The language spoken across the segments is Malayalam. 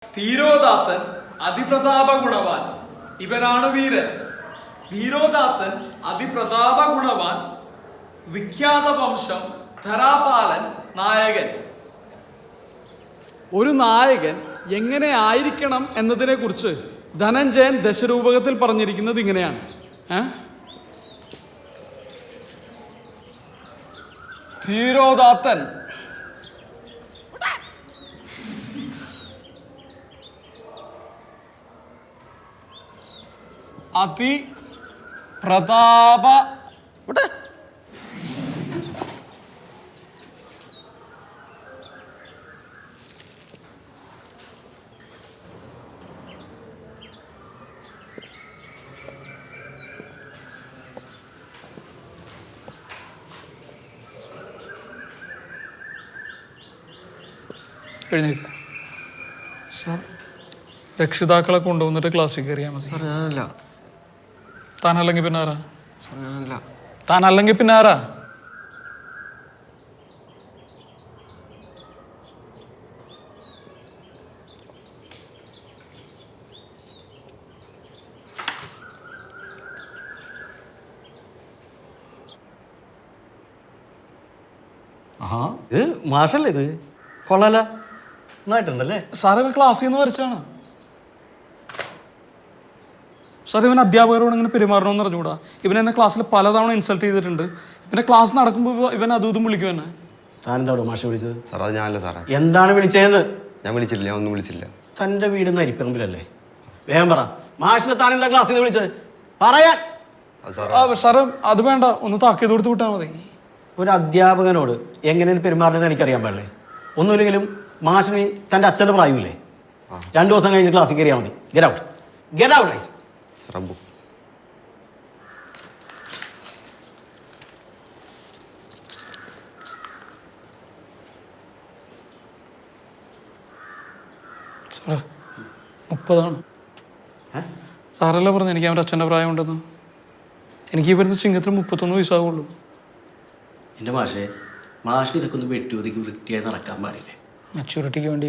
ധീരോദാത്തൻ അതിപ്രതാപ ഗുണവാൻ, ഇവനാണ് വീരൻ. ധീരോദാത്തൻ അതിപ്രതാപ ഗുണവാൻ, വിഖ്യാത വംശം ധരാപാലൻ നായകൻ. ഒരു നായകൻ എങ്ങനെ ആയിരിക്കണം എന്നതിനെ കുറിച്ച് ധനഞ്ജയൻ ദശരൂപകത്തിൽ പറഞ്ഞിരിക്കുന്നത് ഇങ്ങനെയാണ്. ധീരോദാത്തൻ അതിപ്രതാപ സാർ, രക്ഷിതാക്കളെ കൊണ്ടുവന്നിട്ട് ക്ലാസ്സിൽ കയറിയാൽ മതി. സാർ ഞാനല്ല. താനല്ലെങ്കിൽ പിന്നെ ആരാ? സാർ ഞാനല്ല. താനല്ലെങ്കിൽ പിന്നെ ആരാ? ഇത് മാഷല്ലേ? ഇത് കൊള്ളാല, നന്നായിട്ടുണ്ടല്ലേ സാർ? ഇവൻ ക്ലാസ്സിൽ നിന്ന് വരച്ചാണ് സാർ. ഇവൻ അധ്യാപകരോട് ഇങ്ങനെ പെരുമാറണമെന്ന് പറഞ്ഞുകൂടാ. ഇവൻ എന്നെ ക്ലാസ്സിൽ പലതവണ ഇൻസൾട്ട് ചെയ്തിട്ടുണ്ട്. പിന്നെ ക്ലാസ് നടക്കുമ്പോൾ ഇവൻ അതും ഇതും വിളിക്കും എന്നെ. താനെന്താണോ മാഷ വിളിച്ചത്? സാർ അത് ഞാനല്ല സാറേ. എന്താണ് വിളിച്ചതെന്ന്? ഞാൻ വിളിച്ചില്ല, ഞാൻ ഒന്നും വിളിച്ചില്ല. തൻ്റെ വീട് നരിപ്പറമ്പിലല്ലേ? വേഗം പറ, മാഷിനെ താനെന്താ ക്ലാസ്സിൽ നിന്ന് വിളിച്ചത്? പറയാൻ. സാറ് അത് വേണ്ട, ഒന്ന് താക്കീത് കൊടുത്ത് വിട്ടാൽ മതി. ഒരു അധ്യാപകനോട് എങ്ങനെയാണ് പെരുമാറുന്നത് എനിക്കറിയാൻ പാടില്ലേ? ഒന്നുമില്ലെങ്കിലും മാഷിന് തൻ്റെ അച്ഛൻ്റെ പ്രായമില്ലേ? 2 ദിവസം കഴിഞ്ഞ് ക്ലാസ്സിൽ കയറിയാൽ മതി. Get out, get out. റബ്ബു സാറേ 30 സാറല്ലേ പറഞ്ഞു എനിക്ക് അവൻ്റെ അച്ഛൻ്റെ പ്രായമുണ്ടെന്ന്. എനിക്ക് ഈ വരുന്ന ചിങ്ങത്തിൽ 31 വയസ്സാവുള്ളൂ. എൻ്റെ മാഷിന് ഇതൊക്കെ ഒന്ന് വെട്ടി ഒതുക്കി വൃത്തിയായി നടക്കാൻ പാടില്ലേ? മെച്യൂരിറ്റിക്ക് വേണ്ടി.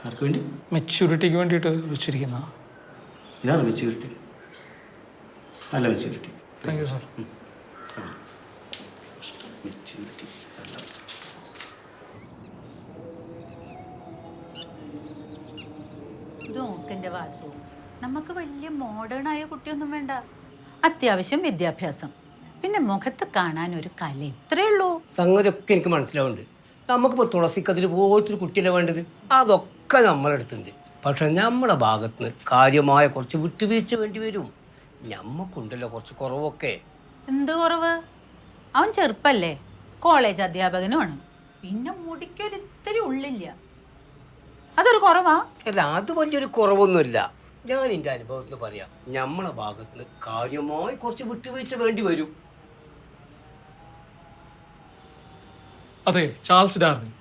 ആർക്ക് വേണ്ടി? മെച്യൂരിറ്റിക്ക് വേണ്ടിയിട്ട് വെച്ചിരിക്കുന്ന. ഇതാണ് മെച്യൂരിറ്റി, നല്ല maturity. Thank you sir. Maturity അല്ല. ഇത് നോക്കെൻ്റെ വാസു, നമുക്ക് വലിയ മോഡേൺ ആയ കുട്ടിയൊന്നും വേണ്ട. അത്യാവശ്യം വിദ്യാഭ്യാസം, പിന്നെ മുഖത്ത് കാണാൻ ഒരു കല, ഇത്രയേ ഉള്ളൂ. സംഗതി ഒക്കെ എനിക്ക് മനസ്സിലാവുന്നുണ്ട്. നമുക്കിപ്പോൾ തുളസിക്കതിൽ പോലത്തെ ഒരു കുട്ടിയല്ലേ വേണ്ടത്? അതൊക്കെ നമ്മളെടുത്തുണ്ട്. പക്ഷെ നമ്മുടെ ഭാഗത്ത് നിന്ന് കാര്യമായ കുറച്ച് വിട്ടുവീഴ്ച വേണ്ടി വരും. ഞമ്മക്കുണ്ടല്ലോ കുറച്ച് കുറവൊക്കെ. എന്ത് കുറവ്? അവൻ ചെറുപ്പല്ലേ, കോളേജ് അധ്യാപകനുമാണ്. പിന്നെ മുടിക്കൊരിത്തിരി ഉള്ളില്ല, അതൊരു കുറവാ? അല്ല, അത് വലിയൊരു കുറവൊന്നുമില്ല. ഞാൻ എൻ്റെ അനുഭവത്തിൽ പറയാം, നമ്മളെ ഭാഗത്ത് നിന്ന് കാര്യമായി കുറച്ച് വിട്ടുവീഴ്ച വേണ്ടി വരും. അതെ, Charles Darwin,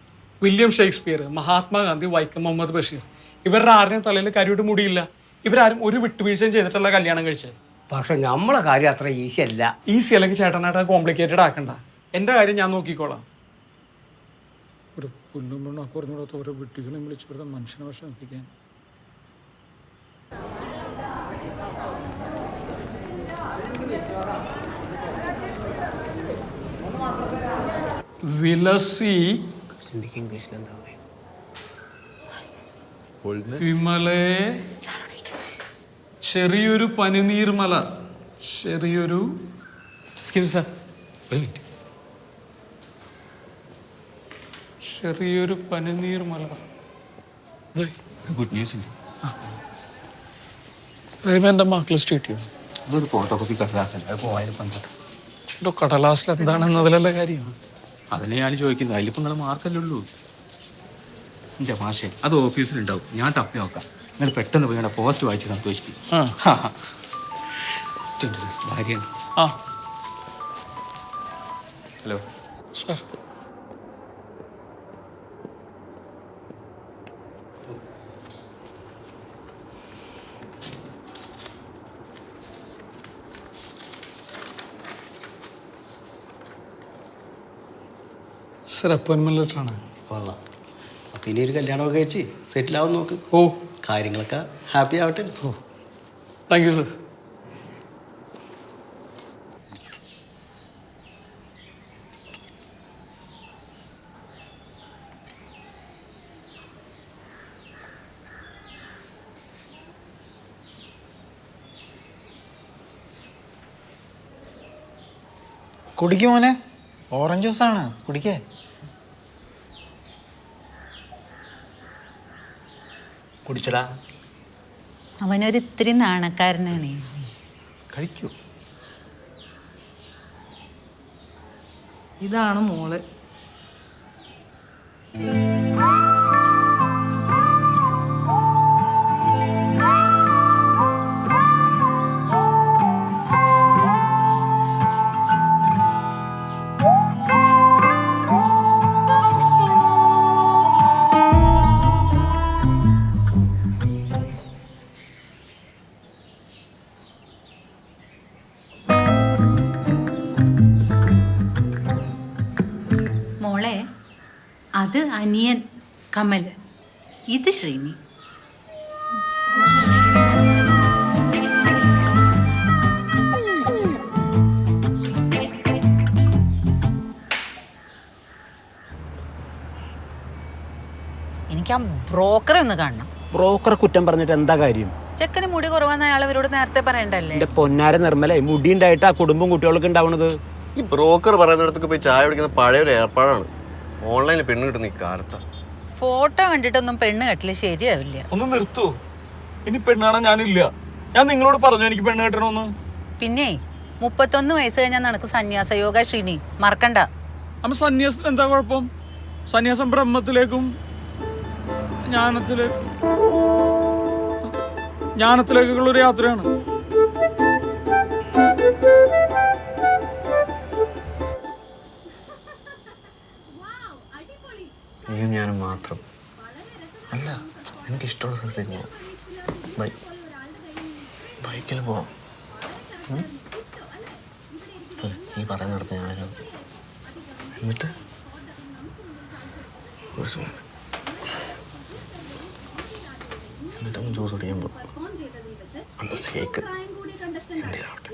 William Shakespeare, Mahatma Gandhi, Vaikom Muhammad Basheer, ഇവരുടെ ആരുടെയും തലയിൽ കരിയോട്ട് മുടിയില്ല. ഇവരാരും ഒരു വിട്ടുവീഴ്ചയും ചെയ്തിട്ടല്ല കല്യാണം കഴിച്ചത്. പക്ഷെ നമ്മളെ കാര്യം അത്ര ഈസി അല്ല. ഈസി അല്ലെങ്കിൽ ചേട്ടനായിട്ട് കോംപ്ലിക്കേറ്റഡ് ആക്കണ്ട. എൻ്റെ കാര്യം ഞാൻ നോക്കിക്കോളാം. ഒരു പുല്ലും പെണ്ണും ഒക്കെ പറഞ്ഞുകൂടാത്ത ഓരോ വിട്ടികളെയും വിളിച്ചു കൊടുത്ത മനുഷ്യനെ വിഷമിപ്പിക്കാൻ. വിലസി വിമലേ ചെറിയൊരു പനിനീർമലർ, ചെറിയൊരു ചെറിയൊരു പനിനീർമലർ. ഗുഡ് ന്യൂസ് ഉണ്ട്. എൻ്റെ മക്കൾ സ്റ്റേറ്റ് ചെയ്യും. അതൊരു ഫോട്ടോ കോപ്പി കടലാസല്ല, അത് പോയാലും പന്ത്രണ്ട്. കടലാസിൽ എന്താണെന്നതിലല്ല കാര്യം. അതിനെ ഞാൻ ചോദിക്കുന്നത്. അതിലിപ്പോൾ നിങ്ങൾ മാർക്കല്ലേ ഉള്ളൂ. എൻ്റെ മാഷേ, അത് ഓഫീസിലുണ്ടാവും, ഞാൻ തപ്പി നോക്കാം. നിങ്ങൾ പെട്ടെന്ന് പോയി പോസ്റ്റ് വായിച്ച് സന്തോഷിക്കും. ഭാര്യയാണ്. ആ ഹലോ സാർ. സാർ അപ്പോയിൻമെൻറ്റ് ലെറ്ററാണ്. കൊള്ളാം. അപ്പം ഇനി ഒരു കല്യാണമൊക്കെ കഴിച്ച് സെറ്റിലാവും നോക്ക്. ഓ കാര്യങ്ങളൊക്കെ ഹാപ്പി ആവട്ടെ. Thank you sir. കുടിക്ക് മോനെ, ഓറഞ്ച് ജ്യൂസാണ്, കുടിക്കേ. കുടിച്ചടാ. അവനൊരിത്തിരി നാണക്കാരനാണ്. കഴിക്കൂ. ഇതാണ് മോള്. മോളെ, അത് അനിയൻ കമൽ, ഇത് ശ്രീനി. എനിക്ക് ആ ബ്രോക്കറെ ഒന്ന് കാണണം. ബ്രോക്കറെ കുറ്റം പറഞ്ഞിട്ട് എന്താ കാര്യം? ചെക്കന് മുടി കുറവാന്ന് അയാൾ അവരോട് നേരത്തെ പറയണ്ടല്ലേ? എന്റെ പൊന്നാര നിർമ്മലേ, മുടി ഉണ്ടായിട്ട് ആ കുടുംബം കുട്ടികൾക്ക് ഉണ്ടാവണത്. ഈ ബ്രോക്കർ പറയുന്നിടത്തൊക്കെ പോയി ചായ കുടിക്കുന്ന പഴയൊരു ഏർപ്പാടാണ്. ഓൺലൈനിൽ പെണ്ണ് കിട്ടുന്ന ഈ കാലത്താ. ഫോട്ടോ കണ്ടിട്ടൊന്നും പെണ്ണ് കെട്ടില് ശരിയാവില്ല. ഒന്ന് നിർത്തൂ. ഇനി പെണ്ണ് കാണാൻ ഞാനില്ല. ഞാൻ നിങ്ങളോട് പറഞ്ഞു എനിക്ക് പെണ്ണ് കെട്ടണമെന്ന്. പിന്നെ 31 വയസ്സ് കഴിഞ്ഞാൽ നടക്ക് സന്യാസ യോഗ ശ്രീനി, മറക്കണ്ട. അമ്മ സന്യാസം എന്താ കുഴപ്പം? സന്യാസം ബ്രഹ്മത്തിലേക്കും ജ്ഞാനത്തിലേക്കുള്ള ഒരു യാത്രയാണ്. നീയും ഞാനും മാത്രം അല്ല, എനിക്ക് ഇഷ്ടമുള്ള സ്ഥലത്തേക്ക് പോവാം. ബൈക്കിൽ പോവാം. നീ പറയുന്നിടത്ത് ഞാൻ വരാം. എന്നിട്ട് എന്നിട്ടങ്ങ് ജ്യൂസ് കുടിക്കുമ്പോൾ അന്ന് ഷേക്ക് എന്തിനാവട്ടെ.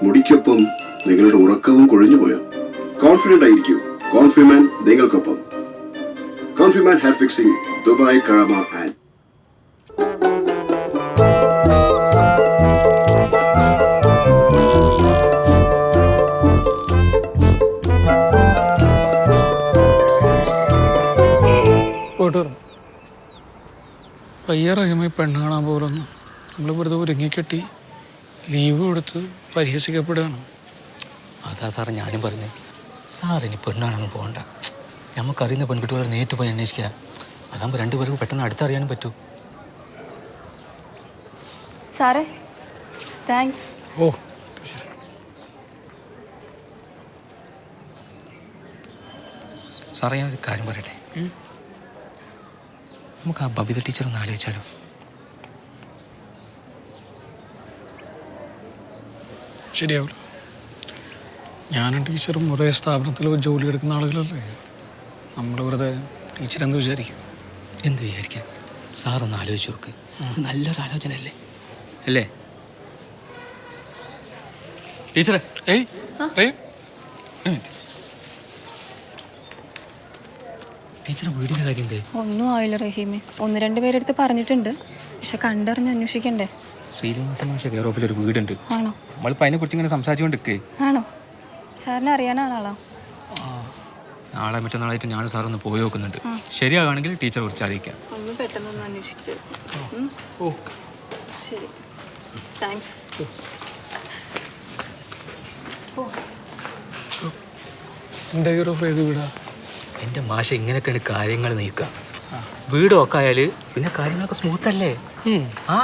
മുടിക്കൊപ്പം നിങ്ങളുടെ ഉറക്കവും കൊഴിഞ്ഞുപോയോ? കോൺഫിഡന്റ് ആയിരിക്കൂ. കോൺഫിമാൻ നിങ്ങൾക്കൊപ്പം. കോൺഫിമാൻ hair fixing, Dubai, Karama and പോയിട്ട് വരും. പയ്യറങ്ങുമ്പോൾ പെണ്ണ് കാണാൻ പോലെന്ന് നമ്മൾ വെറുതെ ഒരുങ്ങിക്കെട്ടി ലീവ് കൊടുത്ത് പരിഹസിക്കപ്പെടുകയാണ്. അതാ സാറേ ഞാനും പറഞ്ഞത്. സാർ ഇനി പെണ്ണാണെന്ന് പോകണ്ട. നമുക്കറിയുന്ന പെൺകുട്ടികളെ നേരിട്ട് പോയി അന്വേഷിക്കാം. അതാകുമ്പോൾ രണ്ടുപേർക്ക് പെട്ടെന്ന് അടുത്തറിയാനും പറ്റൂ. സാറേ താങ്ക്സ്. ഓ ശരി. സാറേ ഞാനൊരു കാര്യം പറയട്ടെ. നമുക്ക് ആ ബബിത ടീച്ചർ ഒന്ന് ആലോചിച്ചാലോ? ശരിയാവില്ല. ഞാനും ടീച്ചറും ഒരേ സ്ഥാപനത്തിൽ ജോലി എടുക്കുന്ന ആളുകളല്ലേ. നമ്മൾ വെറുതെ ടീച്ചർ എന്ത് വിചാരിക്കും? എന്ത് വിചാരിക്കാം? സാറൊന്ന് ആലോചിച്ച് നോക്ക്. അത് നല്ലൊരു ആലോചന അല്ലേ? അല്ലേ ടീച്ചറെ? ടീച്ചർ വീടിൻ്റെ കാര്യം എന്തേ? ഒന്നും ആയില്ല റഹീമേ. 1-2 പേരെടുത്ത് പറഞ്ഞിട്ടുണ്ട്. പക്ഷെ കണ്ടറിഞ്ഞ് അന്വേഷിക്കണ്ടേ? ശ്രീനിവാസ മാഷ കെയർ ഓഫിൽ ഒരു വീടുണ്ട്. ആണോ? നമ്മളിപ്പോൾ അതിനെക്കുറിച്ച് ഇങ്ങനെ സംസാരിച്ചുകൊണ്ടിരിക്കേ. ആണോ? സാറിനെ അറിയാനാണ് ആളാ? നാളെ മറ്റന്നാളായിട്ട് ഞാൻ സാറൊന്ന് പോയി നോക്കുന്നുണ്ട്. ശരിയാവുകയാണെങ്കിൽ ടീച്ചറെ കുറിച്ച് അറിയിക്കാം. ഒന്ന് പെട്ടെന്നൊന്ന് അന്വേഷിച്ച്. ഓ ശരി, താങ്ക്സ്. എൻ്റെ കെയർ ഓഫ് ഏത് വീടാ? എൻ്റെ മാഷ ഇങ്ങനെയൊക്കെയാണ് കാര്യങ്ങൾ നീക്കുക. വീടൊക്കെ ആയാൽ പിന്നെ കാര്യങ്ങളൊക്കെ സ്മൂത്ത് അല്ലേ? ആ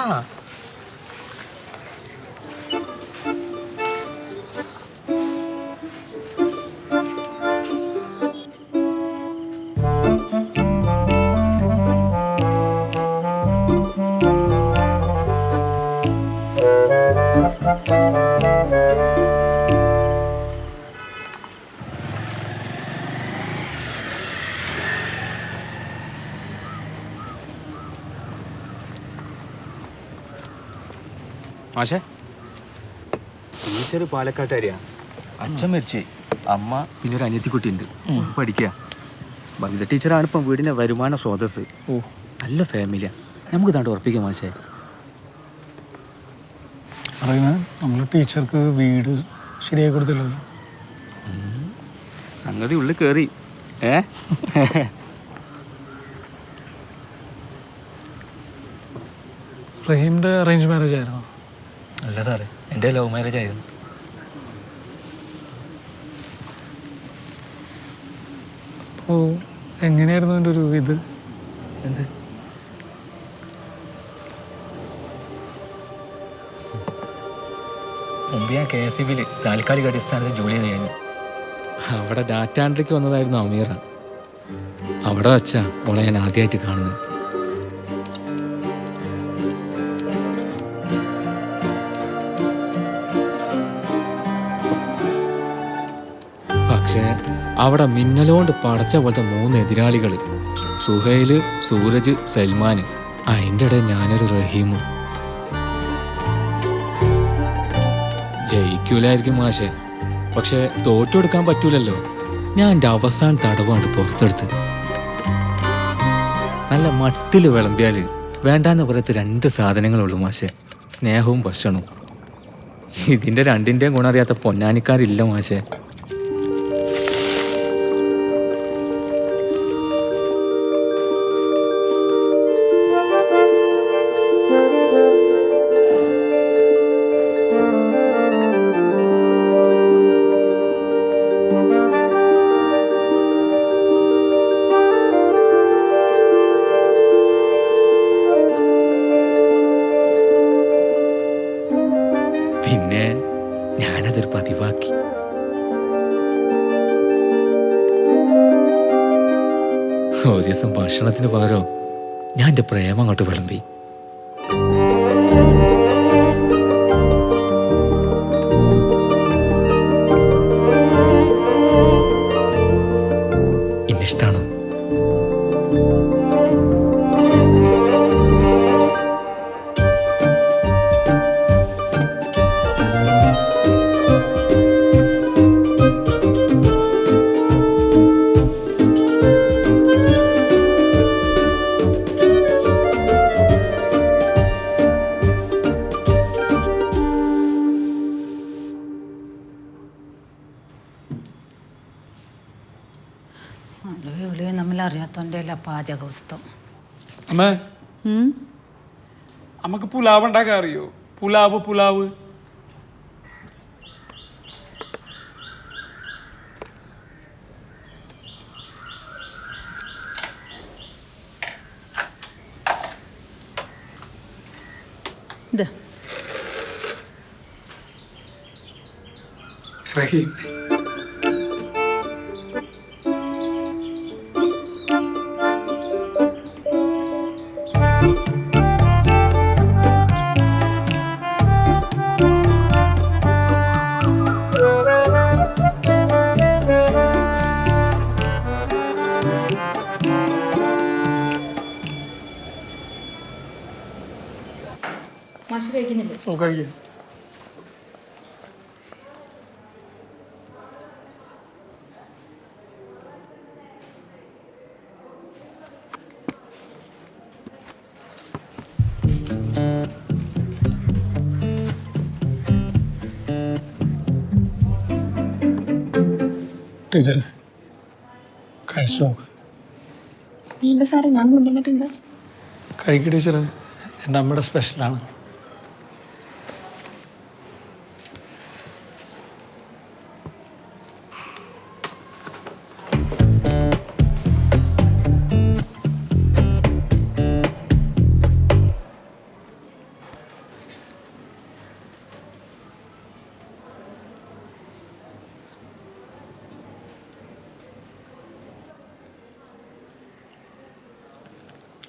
മാഷേ ടീച്ചർ പാലക്കാട്ടുകാരിയാ. അച്ഛൻ മരിച്ചേ, അമ്മ പിന്നെ ഒരു അനിയത്തിക്കുട്ടിയുണ്ട്, പഠിക്കുക. ബബിത ടീച്ചറാണ് ഇപ്പം വീടിൻ്റെ വരുമാന സ്രോതസ്. നല്ല ഫാമിലിയാ. നമുക്ക് താണ്ട് ഉറപ്പിക്കാം മാഷേ. നമ്മൾ ടീച്ചർക്ക് വീട് ശരിയായി കൊടുത്തില്ലല്ലോ. സംഗതി ഉള്ളിൽ കയറി. റഹീമിൻ്റെ അറേഞ്ച് മാരേജ് ആയിരുന്നു? അല്ല സാറേ, എൻ്റെ ലവ് മാരേജ് ആയിരുന്നു. അപ്പോൾ എങ്ങനെയായിരുന്നു എൻ്റെ ഒരു ഇത്? എന്ത്? മുമ്പ് ഞാൻ KSEBിൽ താൽക്കാലിക അടിസ്ഥാനത്തിൽ ജോലി ചെയ്യുന്നു. അവിടെ ഡാറ്റ എൻട്രിക്ക് വന്നതായിരുന്നു അമീറ. അവിടെ വച്ചാ മോളെ ഞാൻ ആദ്യമായിട്ട് കാണുന്നത്. പക്ഷേ അവിടെ മിന്നലോണ്ട് പടച്ച പോലത്തെ 3 എതിരാളികൾ, സുഹൈല്, സൂരജ്, സൽമാൻ. അതിൻ്റെ ഇടയിൽ ഞാനൊരു റഹീമും. ജയിക്കൂലായിരിക്കും മാഷെ, പക്ഷെ തോറ്റു കൊടുക്കാൻ പറ്റൂലല്ലോ. ഞാൻ എൻ്റെ അവസാന തടവാണ്ട് പുറത്തെടുത്ത് നല്ല മട്ടിൽ വിളമ്പിയാൽ വേണ്ടാന്ന് പറയത്ത് 2 സാധനങ്ങളുള്ളൂ മാഷെ, സ്നേഹവും ഭക്ഷണവും. ഇതിൻ്റെ രണ്ടിൻ്റെയും ഗുണറിയാത്ത പൊന്നാനിക്കാരില്ല മാഷെ. പിന്നെ ഞാനതൊരു പതിവാക്കി. ഒരു ദിവസം ഭക്ഷണത്തിന് പകരം ഞാൻ എൻ്റെ പ്രേമം അങ്ങോട്ട് വിളമ്പി. ഇന്നിഷ്ടാണ്. വിളിയും തമ്മിൽ അറിയാത്തവൻ്റെ അല്ല പാചകവസ്തു. അമ്മേ, നമുക്ക് പുലാവ് ഉണ്ടാക്കാൻ അറിയോ? പുലാവ് പുലാവ് ഇത് റഹീം. മാഷ് കഴിക്കുന്നില്ലേ? ഓ, കഴിക്കാം. ടീച്ചറെ കഴിച്ചു നോക്ക്. ഇല്ല സാറേ, ഞാൻ കൊണ്ടുവന്നിട്ടുണ്ട്. കഴിക്കുക ടീച്ചറെ, എൻ്റെ അമ്മയുടെ സ്പെഷ്യലാണ്.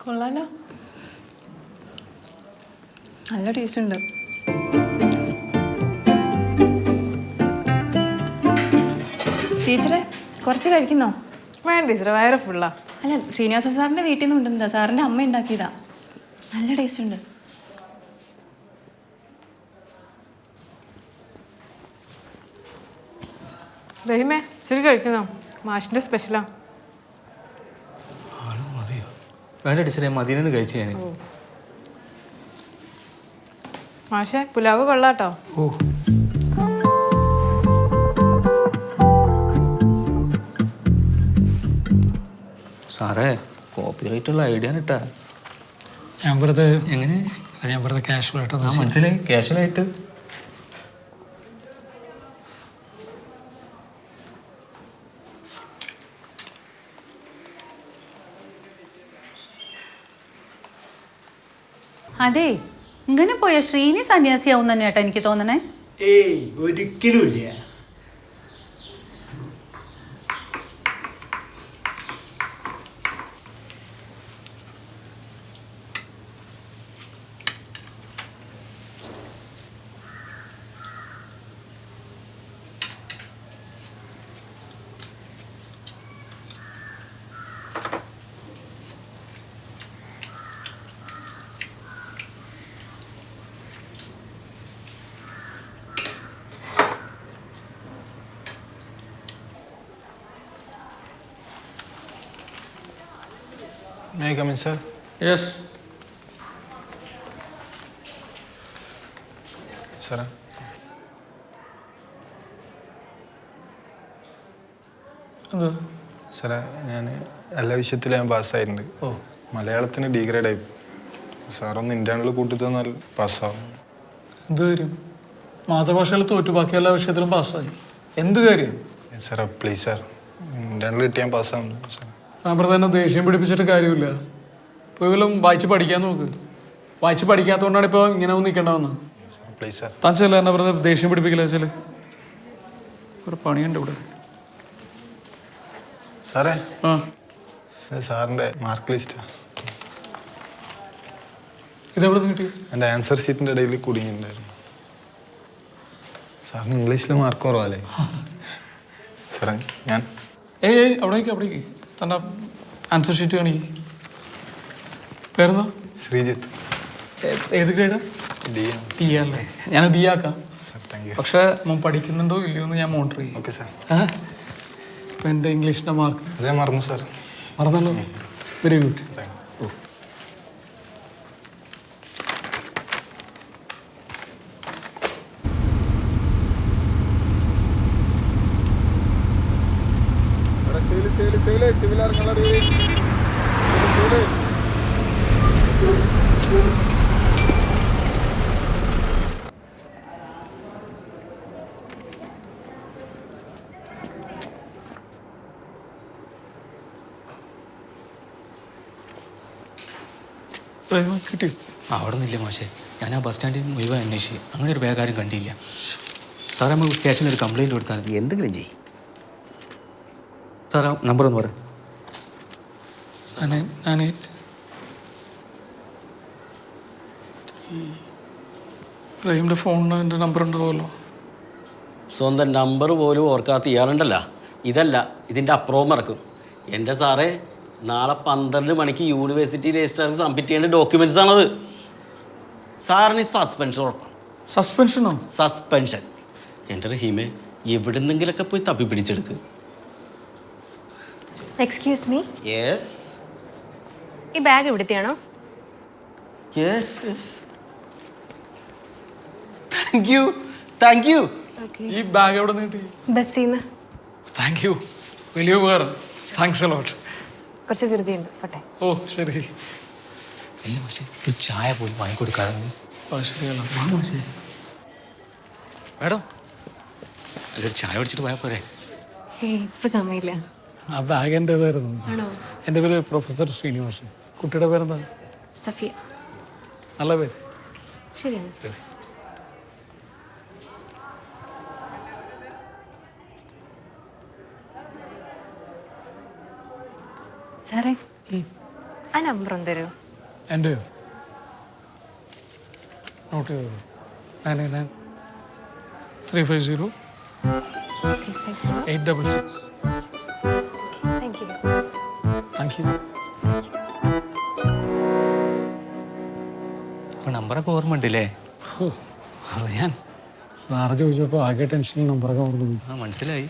കൊള്ളാലോ, നല്ല ടേസ്റ്റ് ഉണ്ട്. ടീച്ചറെ കുറച്ച് കഴിക്കുന്നോ? വേണ്ട ടീച്ചറെ, വയറ് ഫുള്ളാ. അല്ല, ശ്രീനിവാസ സാറിൻ്റെ വീട്ടിൽ നിന്ന് കൊണ്ടുവന്നതാ, സാറിൻ്റെ അമ്മ ഉണ്ടാക്കിയതാ. നല്ല ടേസ്റ്റ് ഉണ്ട്. റഹീമേ ഇച്ചിരി കഴിക്കുന്നോ? മാഷിന്റെ സ്പെഷ്യലാ. വേണ്ട ടീച്ചറെ, മദീനെന്ന് കഴിച്ചു ഞാൻ. മാഷെ പുലാവ് കൊള്ളാട്ടോ. ഓ സാറേ, കോപ്പിറൈറ്റ് ഉള്ള ഐഡിയ കിട്ടാ. ഞാൻ വെറുതെ എങ്ങനെ? ഞാൻ വെറുതെ കാഷ്വൽ ആയിട്ട് മനസ്സിലായി, ക്യാഷ്വലായിട്ട്. അതെ, ഇങ്ങനെ പോയ ശ്രീനി സന്യാസിയാവും തന്നെ ഏട്ടാ എനിക്ക് തോന്നണേ. ഏയ് ഒരിക്കലും ഇല്ല. May I come in, sir? Yes. Sir? എന്ത്? സാറേ, ഞാൻ എല്ലാ വിഷയത്തിലും ഞാൻ പാസ്സായിട്ടുണ്ട്. മലയാളത്തിന് ഡീഗ്രേഡ് ആയി. സാറൊന്ന് ഇന്റേണൽ കൂട്ടി തന്നാൽ പാസ്സാവും. എന്ത് കാര്യം? മാതൃഭാഷയിൽ തോറ്റു, ബാക്കി എല്ലാ വിഷയത്തിലും പാസ്സായി. എന്ത് കാര്യം? സാറേ പ്ലീസ് സാർ, ഇന്റേണൽ കിട്ടിയാൽ പാസ്സാവുന്നു സാർ. താൻ തന്നെ ദേഷ്യം പിടിപ്പിച്ചിട്ട് കാര്യമില്ല. ഇപ്പോൾ ഇവലും വായിച്ച് പഠിക്കാൻ നോക്ക്. വായിച്ച് പഠിക്കാത്തതുകൊണ്ടാണ് ഇപ്പോൾ ഇങ്ങനെ ഒന്ന് നിൽക്കേണ്ടതെന്ന്. Please sir. താൻ ചെല്ല, എന്നെ വെറുതെ ദേഷ്യം പിടിപ്പിക്കില്ല. വെച്ചാൽ ഒരു പണിയുണ്ട് ഇവിടെ. സാറേ, ആ സാറിൻ്റെ മാർക്ക് ലിസ്റ്റ് ഇതെവിടെ നിന്ന് കിട്ടി? എൻ്റെ ആൻസർ ഷീറ്റിൻ്റെ ഇടയിൽ കുടുങ്ങിയിട്ടുണ്ടായിരുന്നു. സാറിന് ഇംഗ്ലീഷിൽ മാർക്ക് കുറവല്ലേ സാറേ? ഞാൻ ഏയ് അവിടേക്ക് തൻ്റെ ആൻസർ ഷീറ്റ് കാണിക്ക്. പേരെന്താ? ശ്രീജിത്ത്. ഏത് ഗ്രേഡാ? ഡി അല്ലേ? ഞാൻ ഡി ആക്കാം. Thank you. പക്ഷേ മോൻ പഠിക്കുന്നുണ്ടോ ഇല്ലയോ എന്ന് ഞാൻ മോണിറ്റർ ചെയ്യും. Okay sir. ഇപ്പം എൻ്റെ ഇംഗ്ലീഷിൻ്റെ മാർക്ക് അതേ മറന്നു സാർ. മറന്നല്ലോ. Very good. കിട്ടി? അവിടെ നിന്നില്ല മാഷേ, ഞാൻ ആ ബസ് സ്റ്റാൻഡിൽ മുഴുവൻ അന്വേഷിച്ചു. അങ്ങനെ ഒരു വേഗം കണ്ടില്ല. സാറേ, നമുക്ക് സ്റ്റേഷനിൽ ഒരു കംപ്ലൈൻറ്റ് കൊടുത്താൽ എന്തെങ്കിലും ചെയ്യും. സാർ, ആ നമ്പർ ഒന്ന് പറയാം. 98 റഹീമിൻ്റെ ഫോണിന് എൻ്റെ നമ്പർ ഉണ്ടാവുമല്ലോ. സ്വന്തം നമ്പർ പോലും ഓർക്കാത്ത ഇയാളുണ്ടല്ല, ഇതല്ല ഇതിൻ്റെ അപ്പുറവും മറക്കും. എൻ്റെ സാറേ, നാളെ 12 മണിക്ക് യൂണിവേഴ്സിറ്റി രജിസ്ട്രാർക്ക് സബ്മിറ്റ് ചെയ്യേണ്ട ഡോക്യുമെൻറ്റ്സ് ആണത്. സാറിന് സസ്പെൻഷൻ ഉറപ്പാണ്. സസ്പെൻഷനോ? സസ്പെൻഷൻ. എൻ്റെ റഹീമെ, എവിടുന്നെങ്കിലൊക്കെ പോയി തപ്പി പിടിച്ചെടുക്ക്. എക്സ്ക്യൂസ് മീ, യെസ് ഈ ബാഗ് ഇവിടുത്തെയാണോ? Yes yes. Thank you thank you. ഈ ബാഗ് എവിടെ നിന്ന് കിട്ടി? ബസ്സിന്ന്. താങ്ക് യു, വലിയ ഉപകാരം. Thanks a lot. കുറച്ച് ധൃതിയുണ്ട്, പോട്ടെ. ഓ ശരി. അല്ല മാഷേ, ഒരു ചായ പോലും വാങ്ങിക്കൊടുക്കാതെ. ഓ ശരിയല്ലോ. മേഡം, അതൊരു ചായ കുടിച്ചിട്ട് പോയാൽ പോരെ? ഇപ്പൊ സമയമില്ല. ആ ബാഗ് എൻ്റേതായിരുന്നു. ആണോ? എൻ്റെ പേര് പ്രൊഫസർ ശ്രീനിവാസൻ. കുട്ടിയുടെ പേരെന്താ? സഫിയ. നല്ല പേര്. ശരിയാണ്. ശരി. സാറേ, ആ നമ്പർ ഒന്ന് തരുമോ? എൻ്റെയോ? നോട്ട് ചെയ്തോളൂ. 999 350 866. Thank you. Thank U. അപ്പോൾ നമ്പറൊക്കെ ഓർമ്മ ഉണ്ടല്ലേ? അത് ഞാൻ സാറ് ചോദിച്ചപ്പോൾ ആകെ ടെൻഷനിൽ നമ്പറൊക്കെ ഓർമ്മ. മനസ്സിലായി.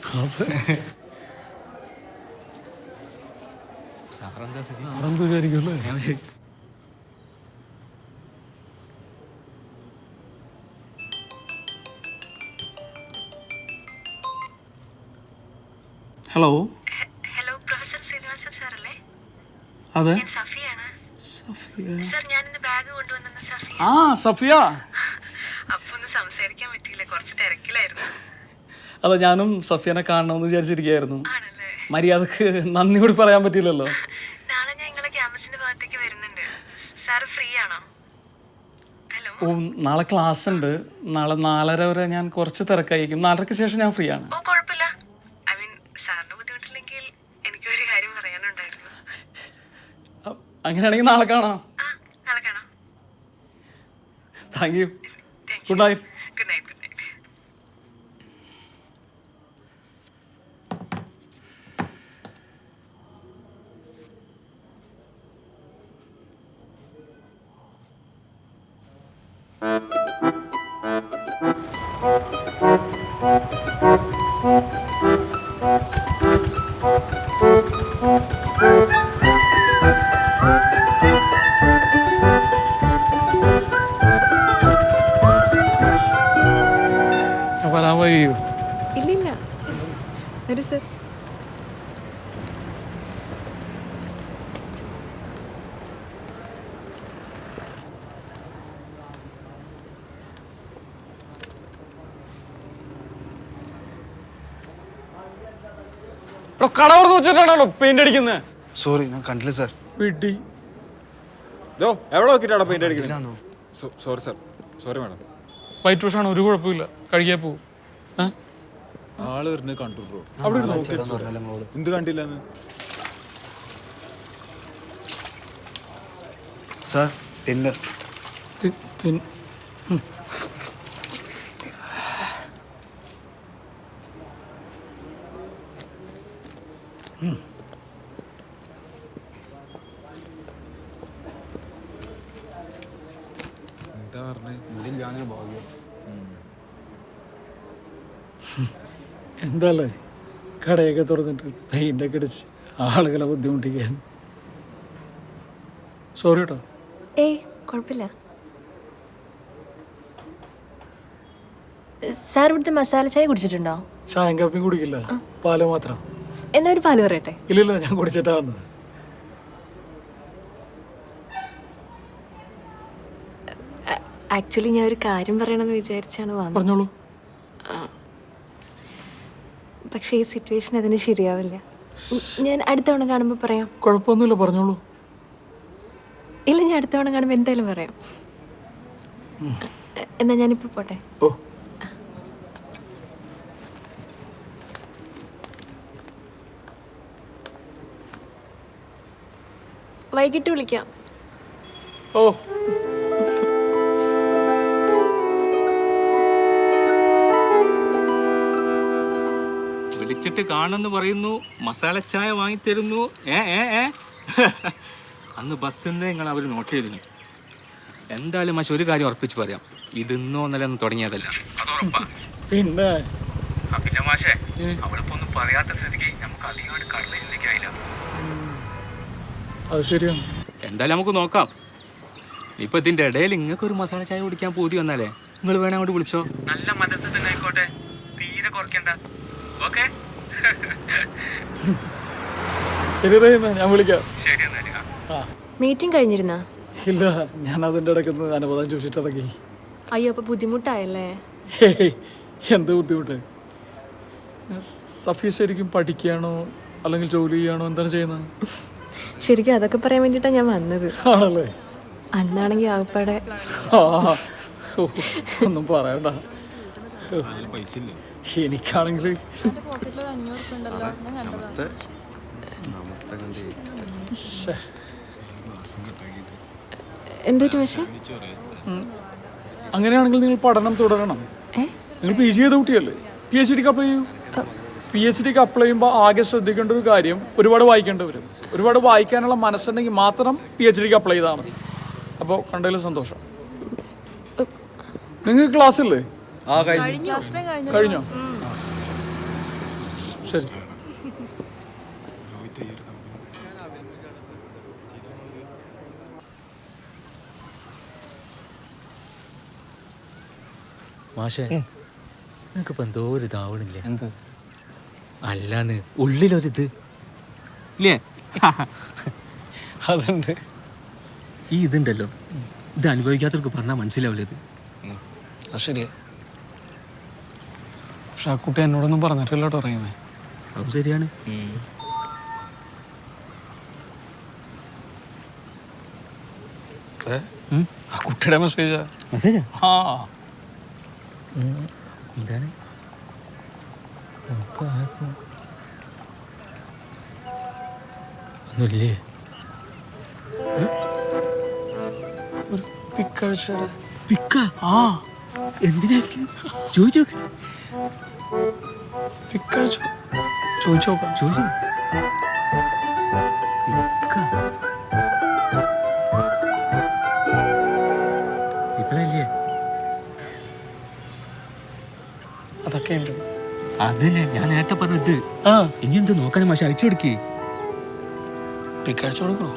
സാറെന്താ സാറെന്ത് വിചാരിക്കുമല്ലേ? ഹലോ. ഹലോ പ്രൊഫസർ ശ്രീനിവാസൻ സാറല്ലേ? അതെ. ഞാൻ സഫിയാണ്. സഫിയ. സാർ ഞാനിന്ന് ബാഗ് കൊണ്ടുവന്ന സഫിയ. ആ സഫിയ. അപ്പൊ ഒന്ന് സംസാരിക്കാൻ പറ്റിയില്ല, കുറച്ച് തിരക്കിലായിരുന്നു. അതെ, ഞാനും സഫിയനെ കാണണമെന്ന് വിചാരിച്ചിരിക്കുകയായിരുന്നു. ആണല്ലേ? മര്യാദക്ക് നന്ദി കൂടി പറയാൻ പറ്റില്ലല്ലോ. നാളെ ഞാൻ നിങ്ങളെ ക്യാമ്പസിന്റെ ഭാഗത്തേക്ക് വരുന്നുണ്ട്. സാറ് ഫ്രീ ആണോ? ഹലോ. ഓ, നാളെ ക്ലാസ് ഉണ്ട്. നാളെ 4:30 വരെ ഞാൻ കുറച്ച് തിരക്കായിരിക്കും. 4:30ക്ക് ശേഷം ഞാൻ ഫ്രീ ആണ്. ഓ കുഴപ്പമില്ല. ഐ മീൻ സാറിന് ബുദ്ധിമുട്ടില്ലെങ്കിൽ എനിക്കൊരു കാര്യം പറയാനുണ്ടായിരുന്നു. അങ്ങനെയാണെങ്കിൽ നാളെ കാണാം. ആ നാളെ കാണാം. Thank you. Good night. Good night. Good night. വരാമോ? ഇല്ലില്ല, വരൂ സർ. കട തുറന്ന് വെച്ചിട്ടാണോ പെയിന്റ് അടിക്കുന്നത്? സോറി, ഞാൻ കണ്ടില്ല സാർ. വീട്ടി എവിടെ നോക്കിട്ടാണോ പെയിന്റ് അടിക്കുന്നത്? Sorry sir, sorry madam. White വാഷാണ്, ഒരു കുഴപ്പമില്ല. കഴുകിയാ പോവും. ആള് വരുന്നത് കണ്ടു ബ്രോ. അവിടെ ഇരുന്നോ? എന്ത് കണ്ടില്ലെന്ന് സാർ? ഡിന്നർ. എന്താ പറഞ്ഞേ? മുടിയില്ലാതെ ഭാഗ്യം. എന്താല്ലേ കടയൊക്കെ തുറന്നിട്ട് പെയിൻ്റൊക്കെ അടിച്ച് ആളുകളെ ബുദ്ധിമുട്ടിക്കാൻ. സോറി കേട്ടോ. ഏയ് കുഴപ്പമില്ല. സാർ ഇവിടുത്തെ മസാല ചായ കുടിച്ചിട്ടുണ്ടോ? ചായം കാപ്പിയും കുടിക്കില്ല, പാല് മാത്രം. എന്നാ ഒരു പാല് പറയട്ടെ? ഇല്ലില്ല, ഞാൻ കുടിച്ചിട്ടാ വന്നത്. ആക്ച്വലി ഞാൻ ഒരു കാര്യം പറയണമെന്ന് വിചാരിച്ചാണ് വന്നത്. പറഞ്ഞോളൂ. പക്ഷേ ഈ സിറ്റുവേഷൻ അതിന് ശരിയാവില്ല. ഞാൻ അടുത്ത തവണ കാണുമ്പോൾ പറയാം. കുഴപ്പമൊന്നുമില്ല, പറഞ്ഞോളൂ. ഇല്ല, ഞാൻ അടുത്ത തവണ കാണുമ്പോൾ എന്തായാലും പറയാം. എന്നാ ഞാനിപ്പോൾ പോട്ടെ. ഓ, വൈകിട്ട് വിളിക്കാം. ഓ. വിളിച്ചിട്ട് കാണുമെന്ന് പറയുന്നു, മസാല ചായ വാങ്ങിത്തരുന്നു. അന്ന് ബസ്സിൽ നിന്ന് നിങ്ങൾ അവർ നോട്ട് ചെയ്തിരുന്നു. എന്തായാലും മാഷ് ഒരു കാര്യം ഉറപ്പിച്ച് പറയാം, ഇതിന്നോ ഇന്നലെ ഒന്നും തുടങ്ങിയതല്ല. പിന്നെ പിന്നെ മാഷേ, അവളിപ്പോ ഒന്നും പറയാത്ത സ്ഥിതിക്ക് നമുക്ക് അധികമായിട്ട് കടന്നു ചിന്തിക്കാനില്ല. അത് ശരിയാണ്. എന്തായാലും നമുക്ക് നോക്കാം. ഇപ്പൊ ഇതിന്റെ ഇടയിൽ നിങ്ങൾക്ക് ഒരു മസാല ചായ കുടിക്കാൻ പൂതി വന്നാലേ നിങ്ങൾ വേണേ അങ്ങോട്ട് വിളിച്ചോ. നല്ല മതത്തിൽ തന്നെ ആയിക്കോട്ടെ, തീരെ കുറയ്ക്കണ്ട. ഓക്കെ? ശരി റഹീമ, ഞാൻ വിളിക്കാം. ശരി എന്നാല്. മീറ്റിംഗ് കഴിഞ്ഞിരുന്നാ? ഇല്ല, ഞാൻ അതിൻ്റെ ഇടയ്ക്കൊന്ന് അനുവാദം ചോദിച്ചിട്ടിറങ്ങി. അയ്യോ, അപ്പോൾ ബുദ്ധിമുട്ടായല്ലേ? ഹേയ്, എന്ത് ബുദ്ധിമുട്ട്? സഫി ശരിക്കും പഠിക്കുകയാണോ അല്ലെങ്കിൽ ജോലി ചെയ്യാണോ, എന്താണ് ചെയ്യുന്നത്? ശരിക്കും അതൊക്കെ പറയാൻ വേണ്ടിയിട്ടാണ് ഞാൻ വന്നത്. ആണല്ലേ? അന്നാണെങ്കിൽ ആകപ്പാടെ ഒന്നും പറയണ്ട. എനിക്കാണെങ്കിൽ എന്തൊരു പക്ഷേ. അങ്ങനെയാണെങ്കിൽ നിങ്ങൾ പഠനം തുടരണം. നിങ്ങൾ PG ചെയ്ത കുട്ടിയല്ലേ? PhDക്ക് അപ്ലൈ ചെയ്യൂ. PhDക്ക് അപ്ലൈ ചെയ്യുമ്പോൾ ആകെ ശ്രദ്ധിക്കേണ്ട ഒരു കാര്യം, ഒരുപാട് വായിക്കേണ്ടി വരും. ഒരുപാട് വായിക്കാനുള്ള മനസ്സുണ്ടെങ്കിൽ മാത്രം PhDക്ക് അപ്ലൈ ചെയ്താൽ മതി. അപ്പോൾ കണ്ടതിൽ സന്തോഷം. നിങ്ങൾക്ക് ക്ലാസ് ഇല്ലേ? കഴിഞ്ഞോ? ശരി. മാഷേ നിനക്കിപ്പോ എന്തോ ഒരു ഇതാവണില്ലേ? എന്ത്? അല്ലാന്ന് ഉള്ളിലൊരിത് ഇല്ലേ? അതുണ്ട്. ഈ ഇതുണ്ടല്ലോ, ഇത് അനുഭവിക്കാത്തവർക്ക് പറഞ്ഞാൽ മനസ്സിലാവില്ല ഇത്. അത് ശരിയാ. പക്ഷെ ആ കുട്ടി എന്നോടൊന്നും പറഞ്ഞിട്ടില്ല കേട്ടോ റഹീമേ. അതും ശരിയാണ്. ആ കുട്ടിയുടെ മെസ്സേജാ. മെസ്സേജാ? ആ എന്താണ്? ഒന്നുമില്ലേ? പിക്ക? ആ, എന്തിനായിരിക്കും? ചോദിച്ചോക്ക്. ചോദിച്ചോക്കാം. ചോദിച്ചോ. ഇപ്പഴല്ലേ? അതൊക്കെ ഉണ്ട്. അതല്ലേ ഞാൻ നേരത്തെ പറഞ്ഞത്. ഇനി എന്ത് നോക്കാനും മാഷെ അയച്ചു കൊടുക്കേ. പിക്കഴിച്ചു കൊടുക്കണോ?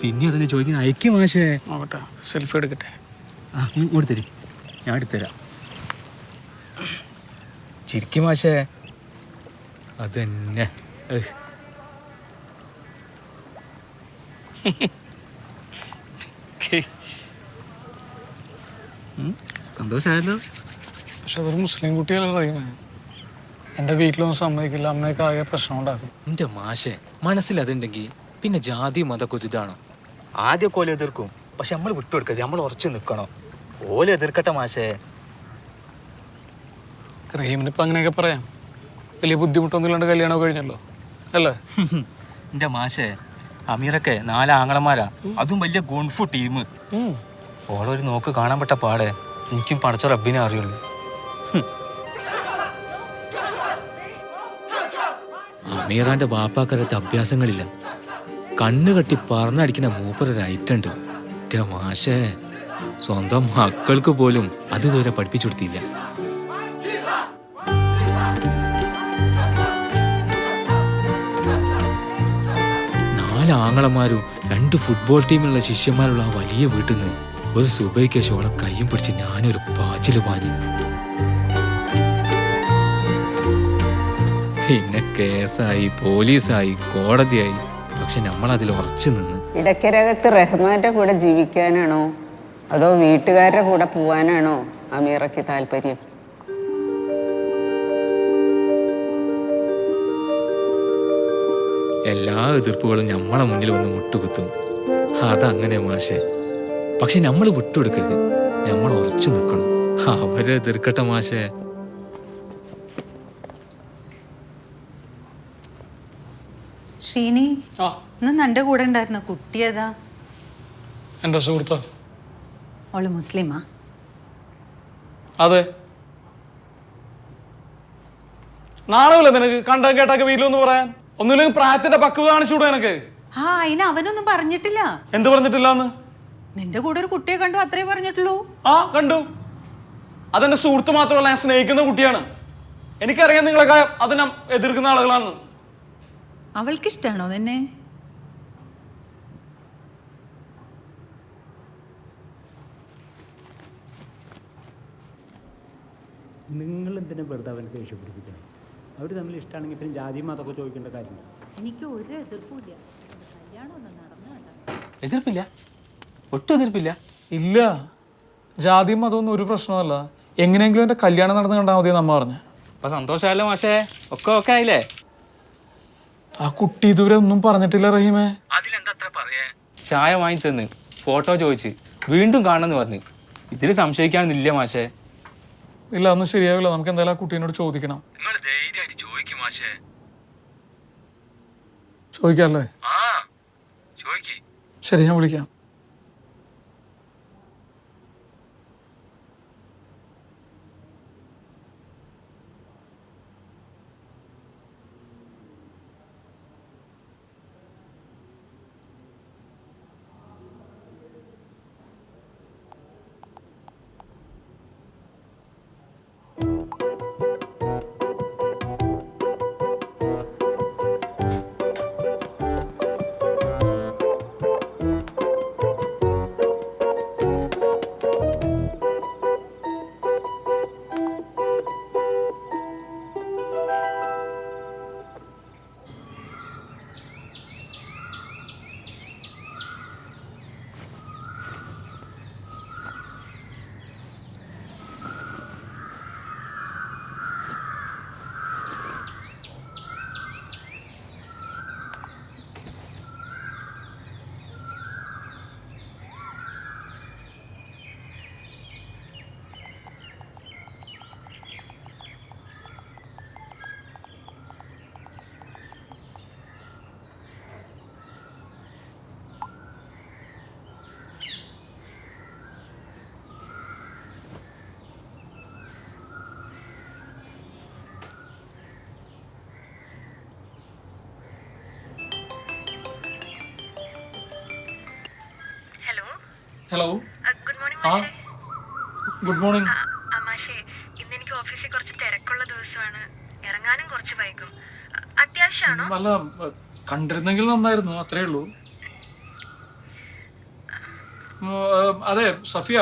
പിന്നെ അതല്ലേ ചോദിക്കുന്ന അയക്കും മാഷേ. നോക്കട്ടെ, സെൽഫി എടുക്കട്ടെ. ആ ഇങ്ങോട്ട് തരി, ഞാൻ എടുത്തുതരാം. ചിരിക്കും മാഷേ. അതന്നെ. സന്തോഷമായല്ലോ. പക്ഷെ അതൊരു മുസ്ലിം കുട്ടിയല്ലേ റഹീമേ. എൻ്റെ വീട്ടിലൊന്നും സമ്മതിക്കില്ല, അമ്മയൊക്കെ ആകെ പ്രശ്നം ഉണ്ടാക്കും. എൻ്റെ മാഷെ മനസ്സിലതുണ്ടെങ്കിൽ പിന്നെ ജാതി മതമൊക്കെ ഒരു ഇതാണോ? ആദ്യം ഓല എതിർക്കും, പക്ഷെ നമ്മൾ വിട്ടുകൊടുക്കരുത്, നമ്മൾ ഉറച്ചു നിൽക്കണം. ഓല എതിർക്കട്ടെ മാഷേ. റഹീമിനിപ്പോൾ അങ്ങനെയൊക്കെ പറയാം. വലിയ ബുദ്ധിമുട്ടൊന്നും ഇല്ലാണ്ട് കല്യാണം കഴിഞ്ഞല്ലോ അല്ലേ? എൻ്റെ മാഷേ, അമീറൊക്കെ 4 ആങ്ങളമാരാ, അതും വലിയ ഗുൺഫു ടീം. ഓളൊരു നോക്ക് കാണാൻ പെട്ട പാടെ എനിക്കും പടച്ച റബ്ബിനെ അറിയുള്ളൂ. അമീറാന്റെ ബാപ്പാക്കരത്തെ അഭ്യാസങ്ങളില്ല. കണ്ണ് കെട്ടി പറന്നടിക്കുന്ന മൂപ്പരൊരൈറ്റുണ്ട്. എൻ്റെ മാഷേ, സ്വന്തം മക്കൾക്ക് പോലും അത് ഇതുവരെ പഠിപ്പിച്ചു കൊടുത്തില്ല. ആങ്ങളമാരും 2 ഫുട്ബോൾ ടീമിലുള്ള ശിഷ്യന്മാരുള്ള ആ വലിയ വീട്ടിൽ നിന്ന് ഒരു സുബൈക്ക് ശോളെ കയ്യും പിടിച്ച് ഞാനൊരു പാച്ചില് പാഞ്ഞു. പിന്നെ കേസായി, പോലീസായി, കോടതിയായി. പക്ഷെ നമ്മളതിൽ ഉറച്ചു നിന്ന്. ഇടയ്ക്കരകത്ത് റഹ്മാന്റെ കൂടെ ജീവിക്കാനാണോ അതോ വീട്ടുകാരുടെ കൂടെ പോവാനാണോ അമീറയ്ക്ക് താല്പര്യം? എല്ലാ എതിർപ്പുകളും നമ്മളെ മുന്നിൽ വന്ന് മുട്ടുകുത്തും. അതങ്ങനെ മാഷെ. പക്ഷെ നമ്മൾ വിട്ടുകൊടുക്കരുത്, നമ്മൾ ഉറച്ചു നിൽക്കണം. അവരെ എതിർക്കട്ടെ മാഷെ. ശ്രീനി, ഇന്ന് നിന്റെ കൂടെ ഉണ്ടായിരുന്ന കുട്ടിയേതാ? എൻ്റെ സുഹൃത്താ. അവള് മുസ്ലിമാ? അതെ. നാണമില്ല നിനക്ക് കണ്ട കേട്ടൊക്കെ വീട്ടിലൊന്ന് പറയാൻ? ഒന്നുമില്ലെങ്കിൽ പ്രായത്തിന്റെ പക്വത കാണിച്ചുകൂടെ എനക്ക്? ആ, അതിന് അവനൊന്നും പറഞ്ഞിട്ടില്ല. എന്ത് പറഞ്ഞിട്ടില്ലാന്ന്? നിന്റെ കൂടെ ഒരു കുട്ടിയെ കണ്ടു, അത്രേ പറഞ്ഞിട്ടുള്ളൂ. ആ കണ്ടു. അതെന്റെ സുഹൃത്ത് മാത്രമല്ല, ഞാൻ സ്നേഹിക്കുന്ന കുട്ടിയാണ്. എനിക്കറിയാം നിങ്ങളൊക്കെ അതിനെ എതിർക്കുന്ന ആളുകളാണ്. അവൾക്കിഷ്ടാണോ നിന്നെ? നിങ്ങൾ എന്തിനാ വെറുതെ അവനെ ദേഷ്യപ്പെടുപ്പിക്കണം? അവർ തമ്മിൽ ഇഷ്ടമാണെങ്കിൽ പിന്നെ ജാതി മതമൊക്കെ ചോദിക്കേണ്ട കാര്യമില്ല. എനിക്ക് ഒരു എതിർപ്പില്ല. കല്യാണം ഒന്നും നടന്നു. എതിർപ്പില്ല? ഒട്ടും എതിർപ്പില്ല. ഇല്ല, ജാതിയും അതൊന്നും ഒരു പ്രശ്നമല്ല. എങ്ങനെയെങ്കിലും എൻ്റെ കല്യാണം നടന്നു കണ്ടാൽ മതി നമ്മ പറഞ്ഞു. അപ്പൊ സന്തോഷമല്ലോ മാഷേ, ഒക്കെ ഓക്കെ ആയില്ലേ? ആ കുട്ടി ഇതുവരെ ഒന്നും പറഞ്ഞിട്ടില്ല റഹീമേ. ചായ വാങ്ങി തന്ന്, ഫോട്ടോ ചോദിച്ച്, വീണ്ടും കാണണമെന്ന് പറഞ്ഞു. ഇതിൽ സംശയിക്കാനൊന്നുമില്ല മാഷേ. ഇല്ല, ഒന്നും ശരിയാവില്ല. നമുക്ക് എന്തായാലും ആ കുട്ടീനോട് ചോദിക്കണം. ചോദിക്കാല്ലേ? ശരി, ഞാൻ വിളിക്കാം. ഹലോ. ഗുഡ് മോർണിംഗ് ആ ഗുഡ് മോർണിംഗ്. മാഷേ. ഇന്ന് എനിക്ക് ഓഫീസിൽ കുറച്ച് തിരക്കുള്ള ദിവസമാണ്. ഇറങ്ങാനും കുറച്ച് വൈകും. അത്യാവശ്യമാണോ? അല്ല, കണ്ടിരുന്നെങ്കിൽ നന്നായിരുന്നു, അത്രേ ഉള്ളൂ. അതെ സഫിയ,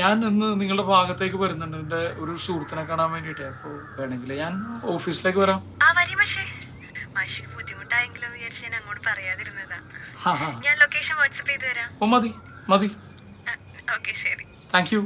ഞാൻ ഇന്ന് നിങ്ങളുടെ ഭാഗത്തേക്ക് വരുന്നുണ്ട് എൻ്റെ ഒരു സുഹൃത്തിനെ കാണാൻ വേണ്ടിയിട്ട്. അപ്പോൾ വേണമെങ്കിൽ ഞാൻ ഓഫീസിലേക്ക് വരാം. മാഷിക്ക് ബുദ്ധിമുട്ടായെങ്കിലോ വിചാരിച്ച് ഞാൻ അങ്ങോട്ട് പറയാതിരുന്നതാ. ഹാ ഹാ. ഞാൻ ലൊക്കേഷൻ വാട്സപ്പ് ചെയ്ത് തരാം. ഓ മതി മതി. ഓക്കെ ശരി. Thank you.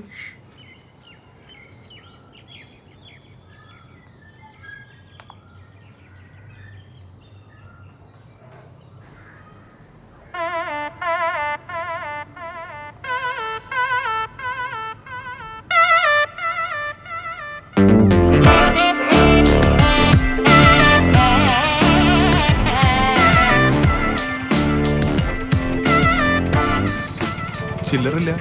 ചില്ലറില്ല.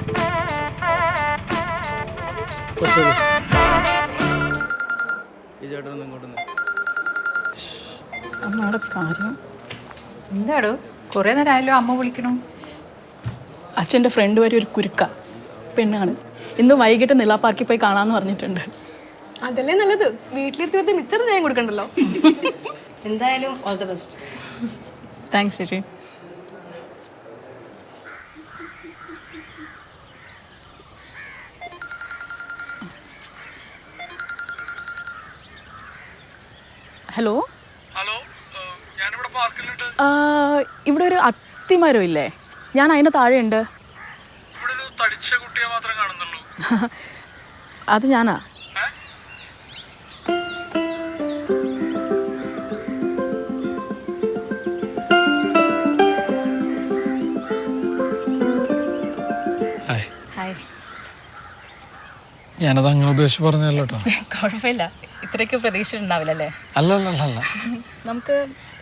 അമ്മയുടെ കാര്യം എന്താടോ? കുറെ നേരമായല്ലോ അമ്മ വിളിക്കണു. അച്ഛൻ്റെ ഫ്രണ്ട് വരെ ഒരു കുരുക്ക പെണ്ണാണ്. ഇന്ന് വൈകിട്ട് നില പാർക്കിൽ പോയി കാണാമെന്ന് പറഞ്ഞിട്ടുണ്ട്. അതല്ലേ നല്ലത്, വീട്ടിലിരുത്തി വെറുതെ മിച്ചർ ഞാൻ കൊടുക്കണ്ടല്ലോ. എന്തായാലും ഓൾ ദ ബെസ്റ്റ്. താങ്ക്സ് ചേച്ചി. ഹലോ. ഹലോ, ഞാനിവിടെ പാർക്കിലുണ്ട്. ഇവിടെ ഒരു അത്തിമരം ഇല്ലേ, ഞാൻ അതിന് താഴെയുണ്ട്. ഇവിടെ ഒരു തടിച്ച കുട്ടിയെ മാത്രം കാണുന്നുള്ളൂ. അത് ഞാനാ. ഹായ്. ഞാനത് അങ്ങനെ ഉദ്ദേശിച്ച് പറഞ്ഞല്ലോ കേട്ടോ. കുഴപ്പമില്ല, ഇത്രയ്ക്ക് പ്രതീക്ഷ ഉണ്ടാവില്ലല്ലേ? അല്ല അല്ല അല്ല, നമുക്ക്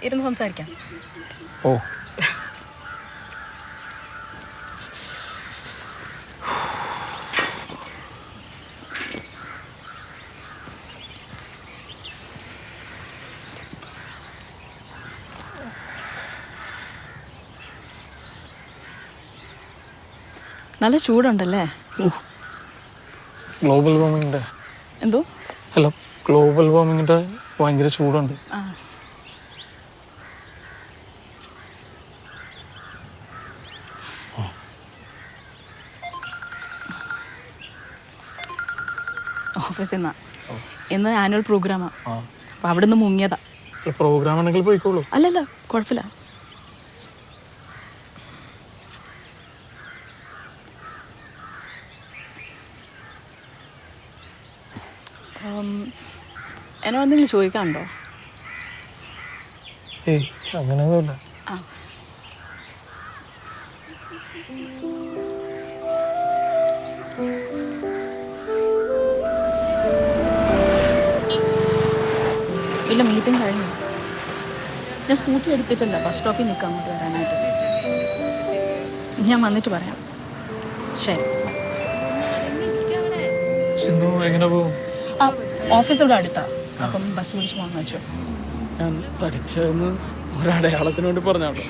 ഇരുന്ന് സംസാരിക്കാം. ഓ നല്ല ചൂടുണ്ടല്ലേ? ഗ്ലോബൽ വാർമിങ്ങിൻ്റെ. എന്തോ? അല്ല, ഗ്ലോബൽ വാർമിങ്ങിൻ്റെ ഭയങ്കര ചൂടുണ്ട്. ഓഫീസിൽ നിന്നാ. ഇന്ന് ആനുവൽ പ്രോഗ്രാമാണ്. അപ്പം അവിടെ നിന്ന് മുങ്ങിയതാ. പ്രോഗ്രാം ആണെങ്കിൽ പോയിക്കോളൂ. അല്ലല്ല, കുഴപ്പമില്ല. എന്നോട് എന്തെങ്കിലും ചോദിക്കാനുണ്ടോ? ഏയ് അങ്ങനെയൊന്നുമില്ല. ആ, ഇല്ല, മീറ്റിംഗ് കഴിഞ്ഞു. ഞാൻ സ്കൂട്ടി എടുത്തിട്ടില്ല, ബസ് സ്റ്റോപ്പിൽ നിൽക്കാം അങ്ങോട്ട് വരാനായിട്ട്. ഞാൻ വന്നിട്ട് പറയാം. ശരി. എങ്ങനെ പോകും? ആ, ഓഫീസ് ഇവിടെ അടുത്താ, അപ്പം ബസ് വിളിച്ച് പോകാൻ വെച്ചു. ഞാൻ പഠിച്ചതെന്ന് ഒരടയാളത്തിന് വേണ്ടി പറഞ്ഞാട്ടോ.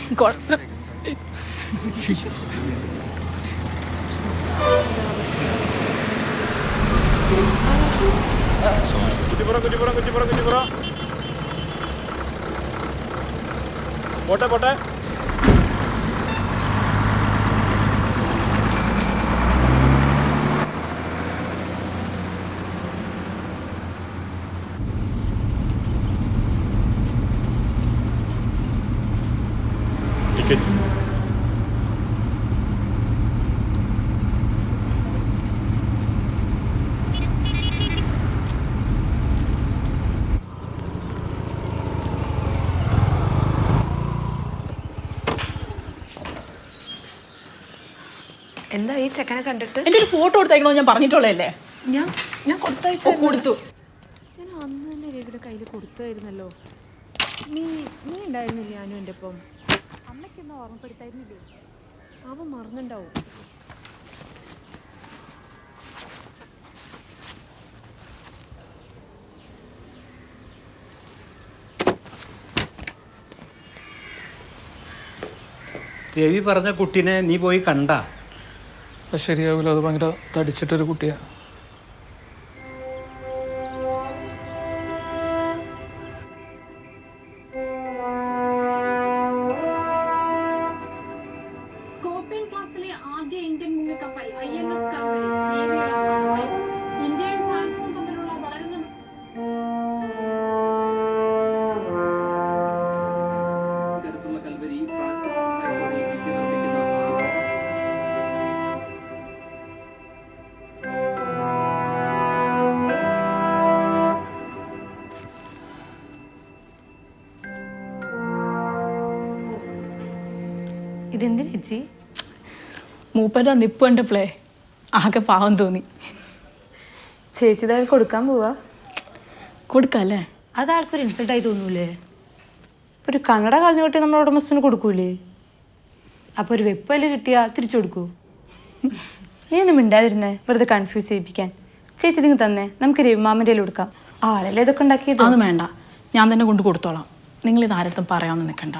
പോട്ടെ പോട്ടെ. എന്താ ഈ ചെക്കനെ കണ്ടിട്ട്? എൻ്റെ ഒരു ഫോട്ടോ എടുത്തേക്കണോ ഞാൻ പറഞ്ഞിട്ടുള്ളതല്ലേ? ഞാൻ കൊടുത്തു. ഞാൻ അന്ന് തന്നെ രവിയുടെ കയ്യിൽ കൊടുത്തായിരുന്നല്ലോ. നീ ഉണ്ടായിരുന്നില്ലേ ഞാനും എൻ്റെ ഒപ്പം? അമ്മയ്ക്കൊന്നും ഓർമ്മപ്പെടുത്തായിരുന്നില്ലേ? അവൻ മറന്നുണ്ടാവും. രവി പറഞ്ഞ കുട്ടീനെ നീ പോയി കണ്ട? അത് ശരിയാവില്ല, അത് ഭയങ്കര തടിച്ചിട്ടൊരു കുട്ടിയാണ്. സ്കോർപിയൻ ക്ലാസിലെ ആദ്യ ഇന്ത്യൻ മുങ്ങിക്കപ്പൽ INS കൽവരി നേവിയുടെ ഭാഗമായി. ഇന്ത്യയും ഫ്രാൻസും തമ്മിലുള്ള വളരുന്ന ഇതെന്തിനാ ചേച്ചി? മൂപ്പരുടെ നിപ്പ് കണ്ടപ്പോഴേ ആകെ പാവം തോന്നി. ചേച്ചി ഇതായി കൊടുക്കാൻ പോവാ? കൊടുക്കല്ലേ? അത് ആൾക്കൊരു ഇൻസൾട്ടായി തോന്നൂലേ? ഒരു കണ്ണട കളഞ്ഞു കിട്ടിയ നമ്മുടെ ഉടമസ്ഥന് കൊടുക്കൂലേ? അപ്പോൾ ഒരു വെപ്പല് കിട്ടിയാൽ തിരിച്ചു കൊടുക്കൂ? നീ ഒന്നും മിണ്ടാതിരുന്നേ, വെറുതെ കൺഫ്യൂസ് ചെയ്യിപ്പിക്കാൻ. ചേച്ചി ഇതിങ്ങ് തന്നേ, നമുക്ക് രവിമാമൻ്റെ കൊടുക്കാം. ആളല്ലേ ഇതൊക്കെ ഉണ്ടാക്കിയത്? അതൊന്നും വേണ്ട, ഞാൻ തന്നെ കൊണ്ട് കൊടുത്തോളാം. നിങ്ങളിത് ആരത്തും പറയാമെന്ന് നിൽക്കണ്ട.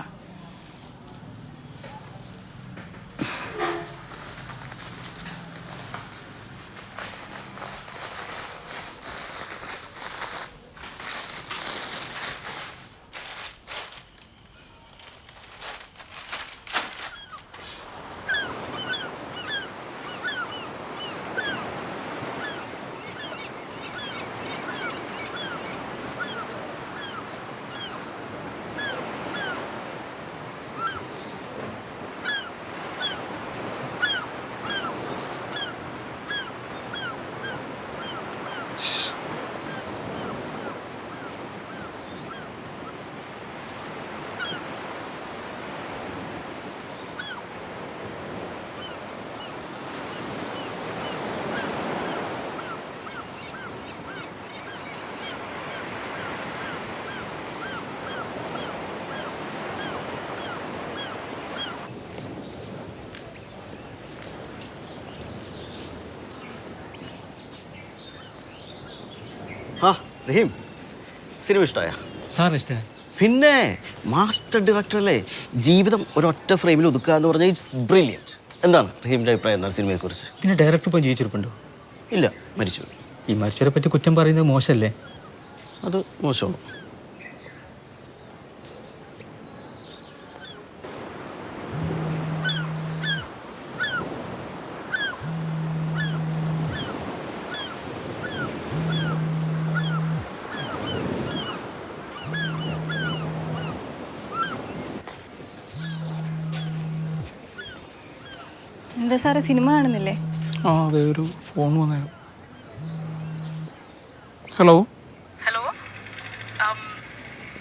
ആ റഹീം, സിനിമ ഇഷ്ടമായ? സാറിന് ഇഷ്ടമായി? പിന്നെ മാസ്റ്റർ ഡയറക്ടർ അല്ലേ. ജീവിതം ഒരൊറ്റ ഫ്രെയിമിൽ ഒതുക്കുക എന്ന് പറഞ്ഞാൽ ഇറ്റ്സ് ബ്രില്യൻറ്റ്. എന്താണ് റഹീമിൻ്റെ അഭിപ്രായം എന്താണ് സിനിമയെക്കുറിച്ച്? ഇതിന് ഡയറക്ടർ ഇപ്പം ജീവിച്ചിരിപ്പുണ്ടോ? ഇല്ല, മരിച്ചു. ഈ മരിച്ചവരെ പറ്റി കുറ്റം പറയുന്നത് മോശമല്ലേ? അത് മോശമാണ്. എന്താ സാറേ, സിനിമ കാണുന്നില്ലേ? ആ അതെ, ഒരു ഫോൺ വന്നേ. ഹലോ ഹലോ,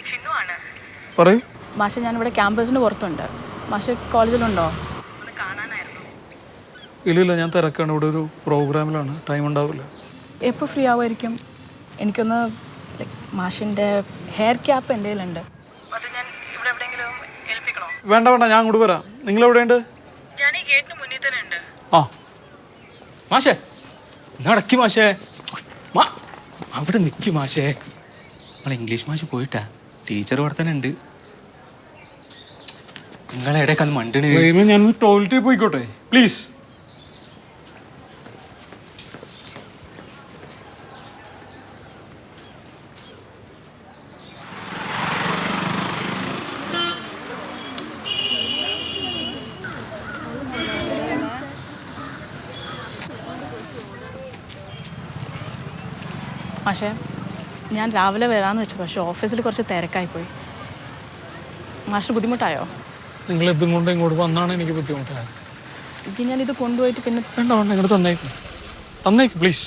ചിന്നു ആണ്. പറയൂ. മാഷെ, ഞാനിവിടെ ക്യാമ്പസിന് പുറത്തുണ്ട്. മാഷെ കോളേജിലുണ്ടോ? ഇല്ലില്ല, ഞാൻ തിരക്കാണ്. ഇവിടെ ഒരു പ്രോഗ്രാമിലാണ്, ടൈം ഉണ്ടാവില്ല. എപ്പോൾ ഫ്രീ ആവുമായിരിക്കും? എനിക്കൊന്ന് മാഷിൻ്റെ ഹെയർ ക്യാപ്പ് എൻ്റെ കയ്യിലുണ്ട്. വേണ്ട വേണ്ട, ഞാൻ അങ്ങോട്ട് വരാം. നിങ്ങളെവിടെയുണ്ട്? ആ മാഷേ, നടക്കി മാഷേ. അവിടെ നിൽക്കി മാഷേ. നമ്മളെ ഇംഗ്ലീഷ് മാഷ് പോയിട്ടാ, ടീച്ചർ ഇവിടെ തന്നെ ഉണ്ട്. നിങ്ങളെവിടേക്കാന്ന് മണ്ടണ്? ഞാൻ ടോയ്ലറ്റിൽ പോയിക്കോട്ടെ പ്ലീസ്. മാഷെ, ഞാൻ രാവിലെ വരാമെന്ന് വെച്ചത്, പക്ഷേ ഓഫീസിൽ കുറച്ച് തിരക്കായിപ്പോയി. മാഷിന് ബുദ്ധിമുട്ടായോ? നിങ്ങൾ ഇതും കൊണ്ട് ഇങ്ങോട്ട് വന്നാണ് എനിക്ക് ബുദ്ധിമുട്ടായത്. എനിക്ക് ഞാനിത് കൊണ്ടുപോയിട്ട് പിന്നെ വേണ്ട വേണ്ട, ഇങ്ങോട്ട് തന്നേക്ക് പ്ലീസ്.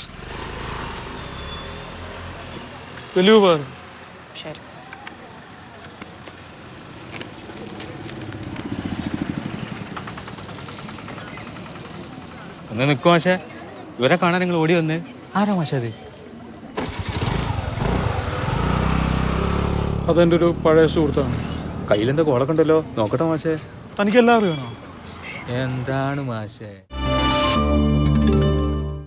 വലിയ ഉപകാരം. ശരി. ഒന്ന് നിൽക്കും മാഷേ. ഇവരെ കാണാൻ നിങ്ങൾ ഓടി വന്ന്. ആരാ മാഷേ അത്? അതെൻ്റെ ഒരു പഴയ സുഹൃത്താണ്. കയ്യിലെന്താ കോളൊക്കെ ഉണ്ടല്ലോ, നോക്കട്ടെ മാഷേ. തനിക്ക് എല്ലാവരും അറിയണോ? എന്താണ് മാഷേ?